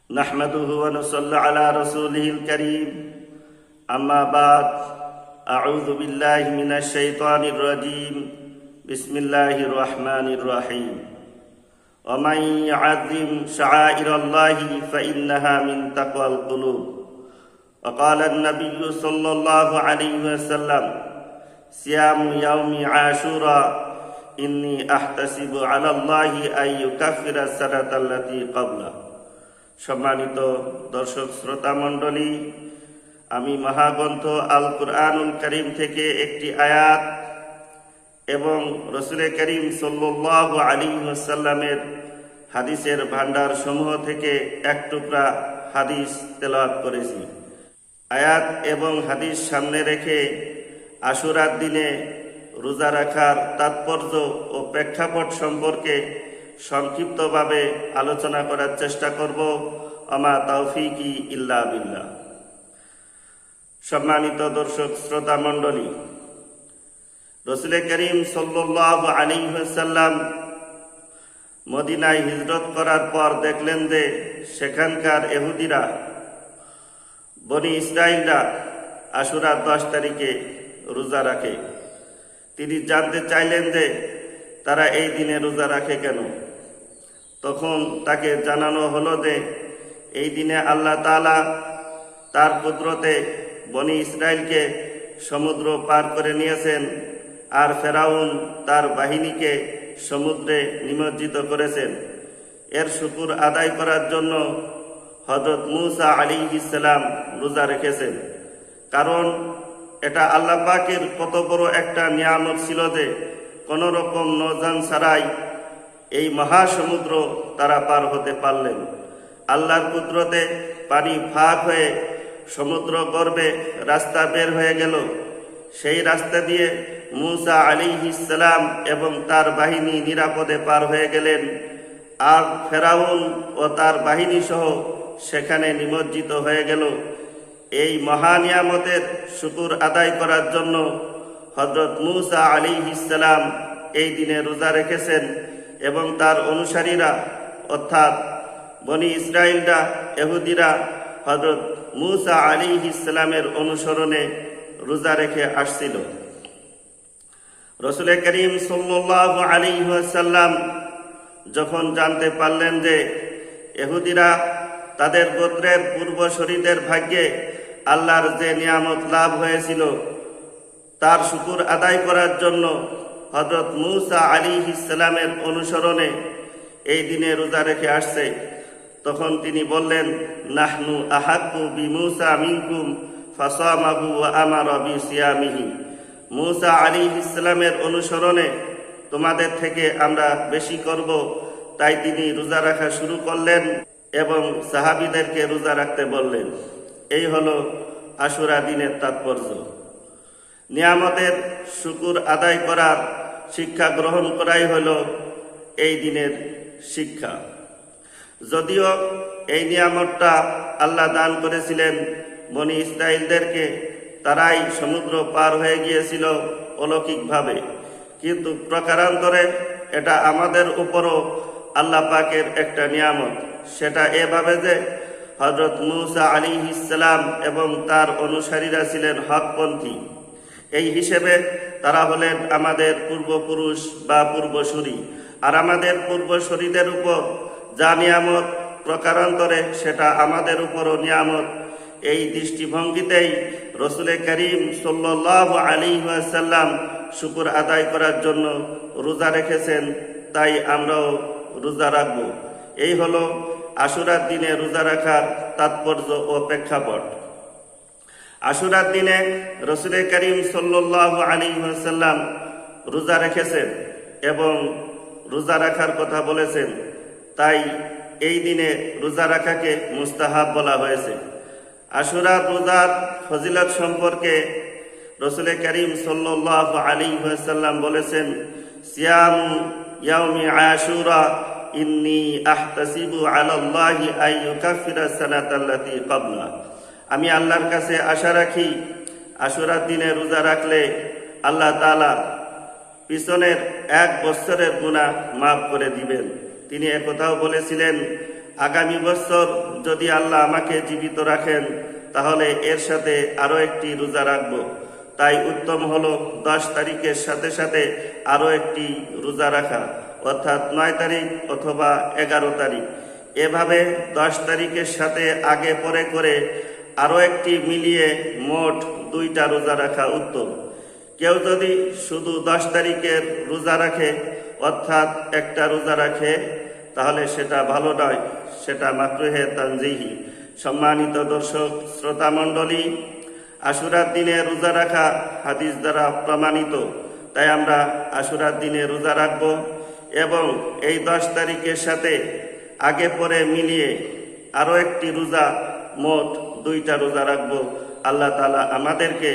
नहमदुहु व नुसल्ली अला रसूलिहिल करीम। अम्मा बाद, अऊज़ु बिल्लाहि मिनश शैतानिर रजीम। बिस्मिल्लाहिर रहमानिर रहीम। व मन युअज़्ज़िम शआइरल्लाहि फ़इन्नहा मिन तक़वल क़ुलूब। व क़ाल अन्नबिय्यु सल्लल्लाहु अलैहि वसल्लम सियामु यौमि आशूरा इन्नी अहतसिबु अलाल्लाहि अन युकफ्फिरा सनाताल्लाती क़ब्ला। সম্মানিত দর্শক শ্রোতা মণ্ডলী, আমি মহাগ্রন্থ আল কুরআনুল কারীম থেকে একটি আয়াত এবং রাসূল করিম সাল্লাল্লাহু আলাইহি ওয়াসাল্লামের হাদিসের ভান্ডার সমূহ থেকে এক টুকরা হাদিস তেলাওয়াত করেছি। আয়াত এবং হাদিস সামনে রেখে আশুরার দিনে রোজা রাখার তাৎপর্য ও প্রেক্ষাপট সম্পর্কে সংক্ষিপ্তভাবে আলোচনা করার চেষ্টা করব। আমা তাওফিকি ইল্লা বিল্লাহ। সম্মানিত দর্শক শ্রোতা মণ্ডলী, রাসূল করিম সাল্লাল্লাহু আলাইহি ওয়াসাল্লাম মদিনায় হিজরত করার পর দেখলেন যে সেখানকার ইহুদিরা, বনি ইসরাইলরা আশুরার 10 তারিখে রোজা রাখে। তিনি জানতে চাইলেন যে তারা এই দিনে রোজা রাখে কেন। তখন তাকে জানানো হলো যে এই দিনে আল্লাহ তাআলা তার কুদরতে বনি ইসরাইলকে সমুদ্র পার করে নিয়েছেন, আর ফেরাউন তার বাহিনীকে সমুদ্রে নিমজ্জিত করেছেন। এর শুকর আদায় করার জন্য হযরত মূসা আলাইহিস সালাম রোজা রেখেছেন। কারণ এটা আল্লাহ পাকের কত বড় একটা নিয়ামত ছিল যে কোনো রকম নৌযান ছাড়াই এই মহাসমুদ্র তারা পার হতে পারলেন। আল্লাহর কুদরতে পানি ফাঁক হয়ে সমুদ্র গর্ভে রাস্তা বের হয়ে গেল। সেই রাস্তা দিয়ে মূসা আলাইহিস সালাম এবং তার বাহিনী নিরাপদে পার হয়ে গেলেন। আর ফেরাউন ও তার বাহিনী সহ সেখানে নিমজ্জিত হয়ে গেল। এই মহা নিয়ামতের শুকর আদায় করার জন্য হযরত মূসা আলাইহিস সালাম এই দিনে রোজা রেখেছেন এবং তার অনুসারীরা অর্থাৎ বনি ইসরাইলরা, ইহুদিরা হযরত মূসা আলাইহিস সালামের অনুসরণে রোজা রেখে আসছিল। রাসূল করিম সাল্লাল্লাহু আলাইহি ওয়াসাল্লাম যখন জানতে পারলেন যে ইহুদিরা তাদের গোত্রের পূর্বসূরীদের ভাগ্যে আল্লাহর যে নিয়ামত লাভ হয়েছিল তার শুকর আদায় করার জন্য হযরত মূসা আলাইহিস সালামের অনুসরণে এই দিনে রোজা রেখে আসছে, তখন তিনি বললেন, নাহনু আহাক্কু বিমূসা মিনকুম ফাসামাহু ওয়া আমারা বিসিয়ামিহি। মূসা আলাইহিস সালামের অনুসরণে তোমাদের থেকে আমরা বেশি করব, তাই তিনি রোজা রাখা শুরু করলেন এবং সাহাবীদেরকে রোজা রাখতে বললেন। এই হলো আশুরা দিনের তাৎপর্য। নিয়ামতের শুকর আদায় করার শিক্ষা গ্রহণ করাই হলো এই দিনের শিক্ষা। যদিও এই নিয়ামতটা আল্লাহ দান করেছিলেন বনি ইসরাইলদেরকে, তারাই সমুদ্র পার হয়ে গিয়েছিল অলৌকিকভাবে, কিন্তু প্রকারান্তরে এটা আমাদের উপরও আল্লাহ পাকের একটা নিয়ামত। সেটা এভাবে যে হযরত মূসা আলাইহিস সালাম এবং তার অনুসারীরা ছিলেন হকপন্থী। এই হিসেবে তারা হলেন আমাদের পূর্বপুরুষ বা পূর্বসূরি, আর আমাদের পূর্বসূরিদের উপর যা নিয়ামত প্রকারান্তরে সেটা আমাদের উপরও নিয়ামত। এই দৃষ্টিভঙ্গিতেই রাসূল করিম সাল্লাল্লাহু আলাইহি ওয়াসাল্লাম শুকর আদায় করার জন্য রোজা রেখেছেন, তাই আমরাও রোজা রাখব। এই হলো আশুরার দিনে রোজা রাখার তাৎপর্য ও প্রেক্ষাপট। আশুরার দিনে রাসূল করিম সাল্লাল্লাহু আলাইহি ওয়াসাল্লাম রোজা রেখেছেন এবং রোজা রাখার কথা বলেছেন, তাই এই দিনে রোজা রাখাকে মুস্তাহাব বলা হয়েছে। আশুরার রোজার ফজিলত সম্পর্কে রাসূল করিম সাল্লাল্লাহু আলাইহি ওয়াসাল্লাম বলেছেন, সিয়ামু ইয়াউমি আশুরা ইন্নী আহতাসিবু আলাল্লাহি আন ইউকাফিরা সানাতাল্লাতী ক্বাবলা। আমি আল্লাহর কাছে আশা রাখি আশুরার দিনে রোজা রাখলে আল্লাহ তাআলা পিছনের 1 বছরের গুনাহ মাফ করে দিবেন। তিনি একথাও বলেছিলেন, আগামী বছর যদি আল্লাহ আমাকে জীবিত রাখেন তাহলে এর সাথে আরও একটি রোজা রাখব। তাই উত্তম হলো 10 তারিখের সাথে সাথে আরও একটি রোজা রাখা, অর্থাৎ 9 তারিখ অথবা 11 তারিখ। এভাবে 10 তারিখের সাথে আগে পরে করে আরও একটি মিলিয়ে মোট 2টা রোজা রাখা উত্তম। কেউ যদি শুধু 10 তারিখের রোজা রাখে, অর্থাৎ একটা রোজা রাখে, তাহলে সেটা ভালো নয়, সেটা মাকরুহে তানজিহি। সম্মানিত দর্শক শ্রোতা মণ্ডলী, আশুরার দিনে রোজা রাখা হাদিস দ্বারা প্রমাণিত। তাই আমরা আশুরার দিনে রোজা রাখব এবং এই 10 তারিখের সাথে আগে পরে মিলিয়ে আরও একটি রোজা, মোট 2টা রোজা রাখব। আল্লাহ তাআলা আমাদেরকে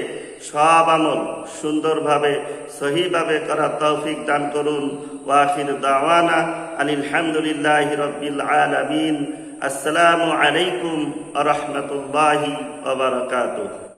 সব আমল সুন্দরভাবে সহিভাবে করার তৌফিক দান করুন। ওয়া আখিরু দাওয়ানা আনিল হামদুলিল্লাহি রাব্বিল আলামিন। আসসালামু আলাইকুম ওয়া রাহমাতুল্লাহি ওয়া বারাকাতুহু।